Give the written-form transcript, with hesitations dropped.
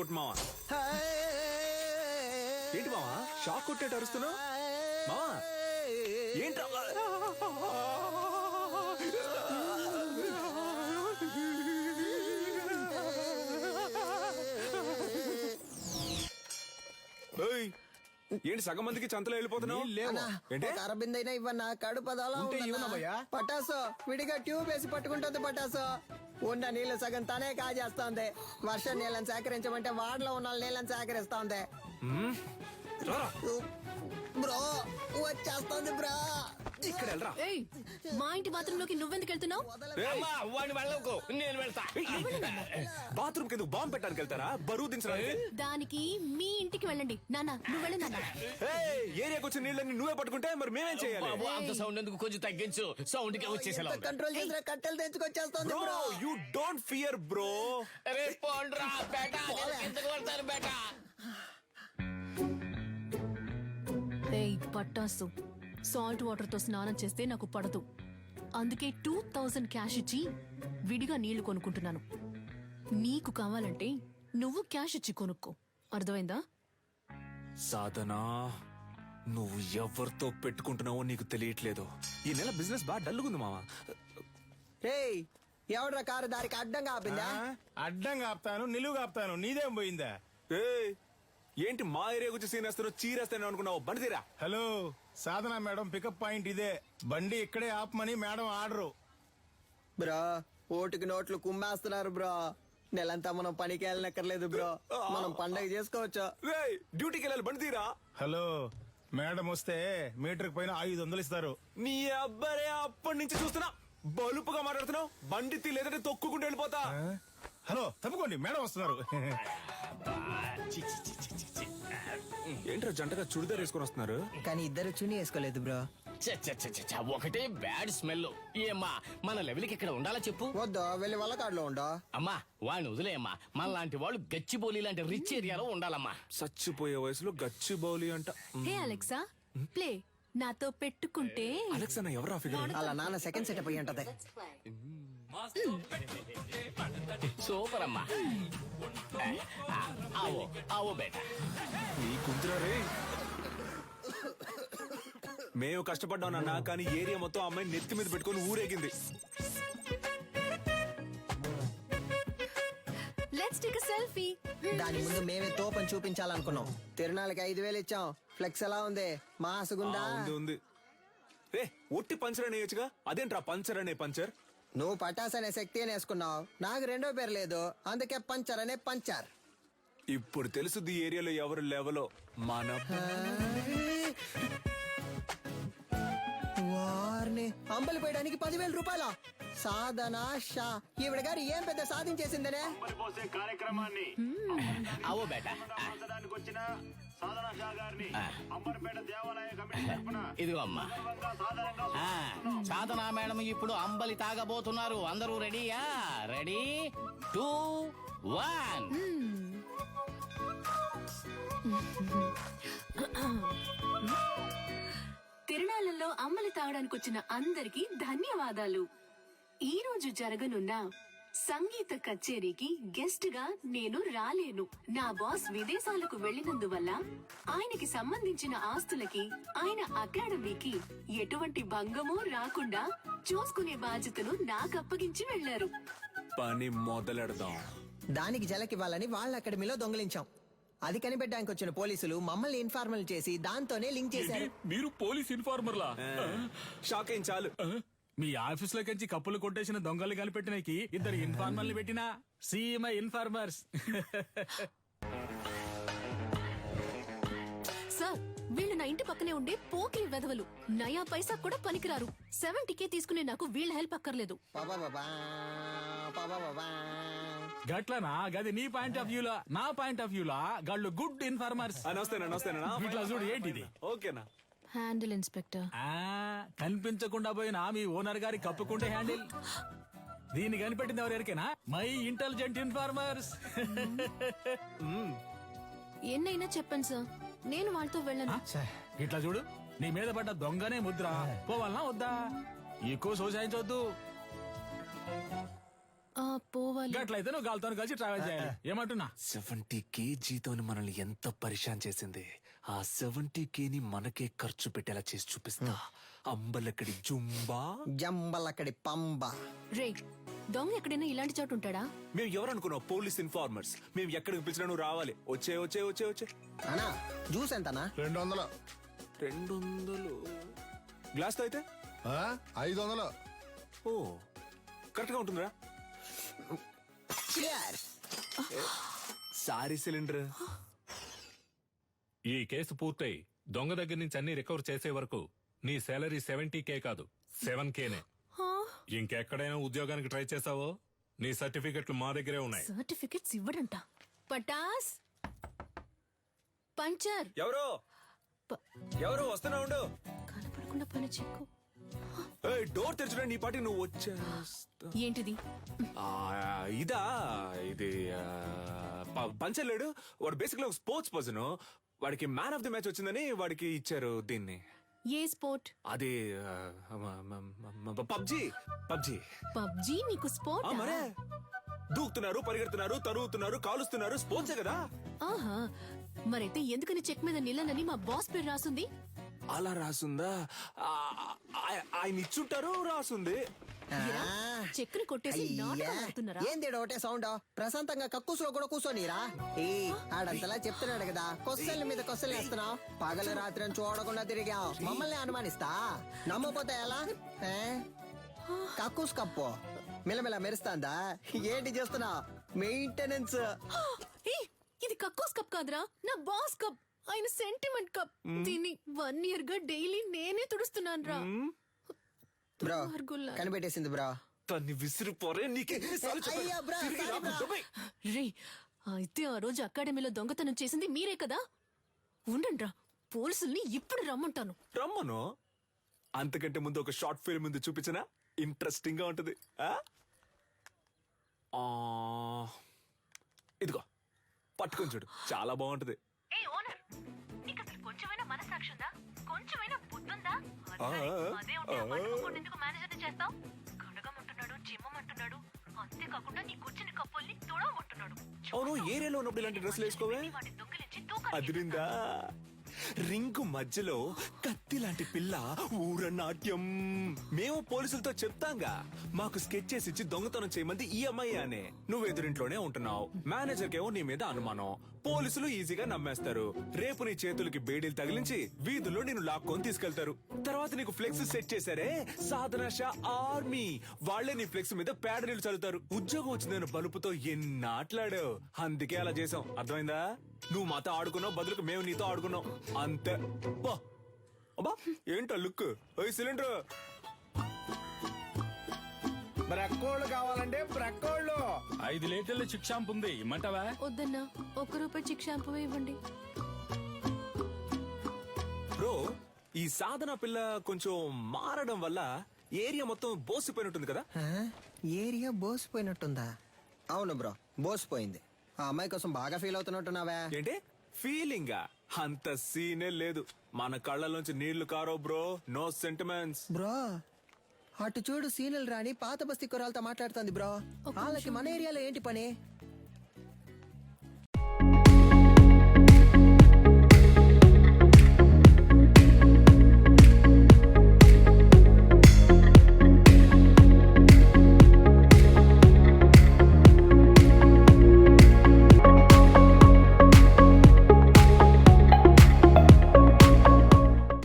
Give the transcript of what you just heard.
కొట్టు మావా. ఏంటి మావా షాక్ కొట్టేట అరుస్తున్నావు మావా? ఏంట్రా ఏంటి సగం మందికి చంతలో వెళ్ళిపోతున్నావు? అరబిందైనా ఇవ్వన్నా కడుపదలా పటాసు విడిగా ట్యూబ్ వేసి పట్టుకుంటుంది. పటాసు ఉన్న నీళ్లు సగం తనే కాజేస్తోంది. వర్షం నీళ్ళని సేకరించమంటే వాడలో ఉన్న నీళ్ళని సేకరిస్తోంది. బ్రో వచ్చేస్తోంది బ్రో. ఇక్కడ వెళ్ళరా. మా ఇంటి బాత్రూమ్ లోకి నువ్వెందుకు వెళ్తున్నావు? నేను వెళ్తా. బాత్రూమ్ కింద బాంబు పెట్టడానికి వెళ్తారా? బరువు దించడానికి. దానికి మీ ఇంటికి వెళ్ళండి. నాన్న నువ్వు వెళ్ళి నాన్న. ఏరియాకి వచ్చిన నీళ్ళని నువ్వే పట్టుకుంటే మరి మేమేం చేయాలి? అంత సౌండ్ ఎందుకు, కొంచెం తగ్గించు. సౌండ్ కి వచ్చేసేలా కంట్రోల్ చేసిన కట్టెలు తెచ్చుకొచ్చేస్తోంది bro. You don't fear bro. పోండ్రా బేటా, ఎందుకు కొడతారు బేటా? పట్టాసు సాల్ట్ వాటర్ తో స్నానం చేస్తే నాకు పడదు. అందుకే 2000 క్యాష్ ఇచ్చి విడిగా నీళ్లు కొనుక్కుంటున్నాను. నీకు కావాలంటే నువ్వు క్యాష్ ఇచ్చి కొనుక్కో. అర్థమైందా? సాధనా, నువ్వు ఎవరితో పెట్టుకుంటున్నావో నీకు తెలియట్లేదు. ఈ నెల బిజినెస్ బాగా డల్లుగుంది మావా. ఎవడ్రా కారు దారికి అడ్డంగా ఆపిందా? అడ్డంగా ఆపుతాను, నిలువుగా ఆపుతాను. నీదేం పోయిందా? ఏంటి మా ఏరియా గురించి సీనేస్తాను, చీరేస్తాను అనుకున్నావు? బండి తీరా. హలో సాధన మేడం, పికప్ పాయింట్ ఇదే. బండి ఇక్కడే ఆపమని మేడం ఆర్డరు. బ్రో ఓటుకి నోట్లు కుమ్మేస్తున్నారు బ్రో. నెలంతా మనం పనికి వెళ్ళనక్కర్లేదు బ్రో. మనం పండగ చేసుకోవచ్చు. డ్యూటీకి వెళ్ళాలి, బండి తీరా. హలో మేడం వస్తే మీటర్ పైన 500 ఇస్తారు. నీ అబ్బరే అప్పటి నుంచి చూస్తున్నా బలుపుగా మాట్లాడుతున్నావు. బండి తీ, లేదంటే తొక్కుకుంటూ వెళ్ళిపోతా. హలో తప్పుకోండి, మేడం వస్తున్నారు. ఏంట్రా జంటగా చుడిదార్ వేసుకొని వస్తున్నారు? కానీ ఇద్దరు చున్నీ వేసుకోలేదు బ్రో. ఒకటే బ్యాడ్ స్మెల్. ఏమ్మా మన లెవెల్కి ఇక్కడ ఉండాలా చెప్పు? వద్దు, వెళ్ళి వల్లకాడులో ఉండో. అమ్మా వాడిని వదిలేయమ్మా. మన లాంటి వాళ్ళు గచ్చిబౌలి లాంటి రిచ్ ఏరియాలో ఉండాలమ్మా. చచ్చిపోయే వయసులో గచ్చి బౌలి అంట. హే అలెక్సా, ప్లే. నాతో పెట్టుకుంటే అలెక్సా నా ఎవరా ఫిగర్? అలా నాన్న సెకండ్ సెటప్ అయ్యి ఉంటది. సూపర్ అమ్మా. ఆవో ఆవో బేటా. నీ కుంతురా రే. మేము కష్టపడ్డాం నాన్న, కానీ ఏరియా మొత్తం అమ్మాయి నెత్తి మీద పెట్టుకొని ఊరేగింది. Let's take a selfie. దాని ముందు మేమే తోపని చూపించాలనుకున్నాం. తిరునాళ్ళకి 5000 ఇచ్చాం. ఫ్లెక్స్ ఎలా ఉంది? మాసుగుందా? ఉంది. రే ఒట్టి పంచర్ అని వేయచ్చుగా, అదేంట్రా పంచర్ అనే పంచర్? నువ్వు పటాస్ అనే శక్తి అని వేసుకున్నావు. నాకు రెండో పేరు లేదు, అందుకే పంచర్ అనే పంచర్. ఇప్పుడు తెలుసుది ఈ ఏరియాలో ఎవరు లెవలో. మన వారిని అంబలి పోయడానికి 10,000 రూపాయల సాధన షా. ఈవిడ గారు ఏం పెద్ద సాధించేసిందనే కార్యక్రమాన్ని ఆవో బేటా. ఇదిగో అమ్మా. సాధనా మేడం ఇప్పుడు అంబలి తాగబోతున్నారు. అందరూ రెడీయా? రెడీ 2 1. తిరునాళ్ళలో అమ్మలి తాగడానికి వచ్చిన అందరికీ ధన్యవాదాలు. ఈ రోజు జరగనున్న సంగీత కచేరీకి గెస్ట్ గా నేను రాలేను. నా బాస్ విదేశాలకు వెళ్లినందువల్ల ఆయనకి సంబంధించిన ఆస్తులకి, ఆయన అకాడమీకి ఎటువంటి భంగమూ రాకుండా చూసుకునే బాధ్యతను నాకు అప్పగించి వెళ్లారు. పని మొదలెడదాం. దానికి జలకివ్వాలని వాళ్ళ అకాడమీలో దొంగలించాం. అది కనిపెట్టడానికి వచ్చిన పోలీసులు మమ్మల్ని ఇన్ఫార్మల్ చేసి దాంతోనే లింక్ చేశారు. మీరు పోలీస్ ఇన్ఫార్మర్లా? షాక్ ఏం చాలు. మీ ఆఫీస్ లోకి కప్పులు కొట్టేసిన దొంగలు కనిపెట్టినకి 2 ఇన్ఫార్మర్లు పెట్టినా సీఎంఐ ఇన్ఫార్మర్స్. సార్, వీళ్ళు నా ఇంటి పక్కనే ఉండే పోకిరి వెధవలు. నయా పైసా కూడా పనికిరారు. 70K తీసుకునే నాకు వీళ్ళ హెల్ప్ అక్కర్లేదు. గట్లనా? గది నీ పాయింట్ ఆఫ్ వ్యూలా. నా పాయింట్ ఆఫ్ వ్యూలా గాళ్ళు గుడ్ ఇన్ఫార్మర్స్. నమస్తేనా. ఇట్లా చూడు ఏంటిది. ఓకేనా? Handle inspector. కనిపించకుండా పోయినా మీ ఓనర్ గారి కప్పుకుంటే హ్యాండిల్. దీన్ని కనిపెట్టింది ఎవరికైనా? My intelligent informers. ఎన్నైనా చెప్పండి సార్, నేను వాళ్ళతో వెళ్ళను. ఇట్లా చూడు, నీ మీద పడ్డ దొంగనే ముద్ర. పోవాలనా వద్దా? ఎక్కువ సోసాయించవద్దు. పోవాలి. గట్లయితే నువ్వు గాలితో కలిసి ట్రావెల్ చేయాలి. ఏమంటున్నా 70K జీతం మనల్ని ఎంత పరిశాన్ చేసింది. ఆ 70K ని మనకే ఖర్చు పెట్టేలా చేసి చూపిస్తా. అంబలక్కడి జుంబా. జంబలక్కడి పంబ. రే, దొంగ ఎక్కడైనా ఇలాంటి చోటు ఉంటాడా? మేము ఎవరనుకున్నావు? Police informers. మేము ఎక్కడికి పిలిచినా నువ్వు రావాలి. వచ్చే వచ్చే వచ్చే వచ్చే. అనా జ్యూస్ ఎంతనా? 200. 200 గ్లాస్ తో అయితే 500. ఓ కరెక్ట్ గా ఉంటుందిరా. Cheers. Sorry cylinder. ఈ కేసు పూర్తయి దొంగ దగ్గర నుంచి అన్ని రికవర్ చేసే వరకు నీ సాలరీ 70K కాదు 7Kనే. ఇంకెక్కడైనా ఉద్యోగానికి ట్రై చేసావో నీ సర్టిఫికెట్లు మా దగ్గరే ఉన్నాయి. సర్టిఫికెట్స్ ఇవ్వడంట. పటాస్ పంచర్. ఎవరు ఎవరు వస్తున్నా ఉండు. కనపడకుండా పని చెక్కు. డోర్ తెరచడం నీ పాటి నువ్వు వచ్చేస్తా. ఏంటిది? ఇదా ఇది పంచర్ లేడు. వాడు బేసిక్లీ ఒక స్పోర్ట్స్ పర్సన్. వాడికి మ్యాన్ ఆఫ్ ది మ్యాచ్ వచ్చిందని వాడికి ఇచ్చారు దీన్ని. ఏ స్పోర్ట్? అది పబ్జి. పబ్జి పబ్జి నీకు స్పోర్ట్? మరే దూకుతున్నారు, పరిగెడుతున్నారు, తరుగుతున్నారు, కాలుస్తున్నారు. స్పోర్ట్సే కదా. ఆహా, మరైతే ఎందుకని చెక్ మీద నిల్లనని మా బాస్ పేరు రాసుంది? అలా రాసుందా? ఆయన ఇచ్చుంటారు, రాసుంది. చెక్కుని కొట్టేసి నాటకం ఆడుతున్నారా? ఏంది ఒకటే సౌండ్? ప్రశాంతంగా కక్కుసులో కూడా కూర్చోనిరా. ఏ ఆడంతలా చెప్తున్నాడు కదా, కొస్సల మీద కొస్సలు వేస్తున్నావు. పగలు రాత్రి అని చూడకుండా తిరిగావు. మమ్మల్ని అనుమానిస్తా. నమ్మపోతే ఎలా? కక్కుస్ కప్పు మిలమిల మెరుస్తాందా? ఏంటి చేస్తున్నావు? మెయింటెనెన్స్. ఏయ్, ఇది కక్కోస్ కప్ కాదురా, నా బాస్ కప్. ఆయన సెంటిమెంట్ కప్. దీన్ని 1 year గా డైలీ నేనే తుడుస్తున్నాను రా. బ్రో కనిపెట్టేసింది బ్రో. తన్ని విసిరిపోరే. నీకే అయ్యా బ్రో, సారీ బ్రో. రే, అయితే ఆ రోజు అకాడమీలో దొంగతనం చేసింది మీరే కదా? ఉండండి రా, పోలీసుల్ని ఇప్పుడు రమ్మంటాను. రమ్మను. అంతకంటే ముందు ఒక షార్ట్ ఫిల్మ్ ముందు చూపించనా? ఇంట్రెస్టింగ్ గా ఉంటది. ఇదిగో పట్టుకొని చూడు, చాలా బాగుంటది. కొంచెమైనా మనసాక్షి ఉందా? కొంచెమైనా బుద్ధుందా? ఆ, అదే ఉంటే ఎందుకు మేనేజర్ చేస్తావు? కడగమంటున్నాడు, జిమ్మమంటున్నాడు. అంతేకాకుండా నీ కూర్చుని కప్పుల్ని తుడవమంటున్నాడు. అవును, ఏరియాలో ఉన్నప్పుడు ఇలాంటి డ్రెస్సులు వేసుకోవే. వాటి దొంగిలించి తూకాలు అదిరిందా? రింగు మధ్యలో కత్తి లాంటి పిల్ల ఊరనాట్యం. మేము పోలీసులతో చెప్తాంగా, మాకు స్కెచ్ చేసి ఇచ్చి దొంగతనం చేయమంది ఈ అమ్మాయి అనే. నువ్వు ఎదురింట్లోనే ఉంటున్నావు. మేనేజర్ కేమో నీ మీద అనుమానం. పోలీసులు ఈజీగా నమ్మేస్తారు. రేపు నీ చేతులకి బేడీలు తగిలించి వీధుల్లో నిన్ను లాక్కొని తీసుకెళ్తారు. తర్వాత నీకు ఫ్లెక్స్ సెట్ చేశారే, సాధన షా ఆర్మీ. వాళ్లే నీ ఫ్లెక్స్ మీద పేడ నీళ్లు చల్లుతారు. ఉద్యోగం వచ్చిందని బలుపుతో ఎన్ని ఆటలాడావు. అందుకే అలా చేసాం. అర్థమైందా? నువ్వు మాతో ఆడుకున్నావు, బదులుకు మేము నీతో ఆడుకున్నాం. అంతే. అబ్బా ఏంటో లుక్. సిలిండర్ బ్రక్కోళ్ళు కావాలంటే బ్రక్కోళ్ళు. 5 లీటర్ల చిక్ షాంపూ ఉంది, ఇమ్మంటావా? వద్దన్నా, ₹1 చిక్ షాంపూ ఇవ్వండి. బ్రో, ఈ సాధన పిల్ల కొంచెం మారడం వల్ల ఏరియా మొత్తం బోసిపోయినట్టుంది కదా. ఏరియా బోసిపోయినట్టుందా? అవును బ్రో, బోసిపోయింది. ఆ అమ్మాయి కోసం బాగా ఫీల్ అవుతున్నట్టున్నావా? ఏంటి ఫీలింగా? అంత సీనే లేదు. మన కళ్ళలోంచి నీళ్లు కారో బ్రో. No sentiments. బ్రో అటు చూడు, సీనియల్ రాణి పాత బస్తీ కురాలతో మాట్లాడుతుంది బ్రో. వాళ్ళకి మన ఏరియాలో ఏంటి పని?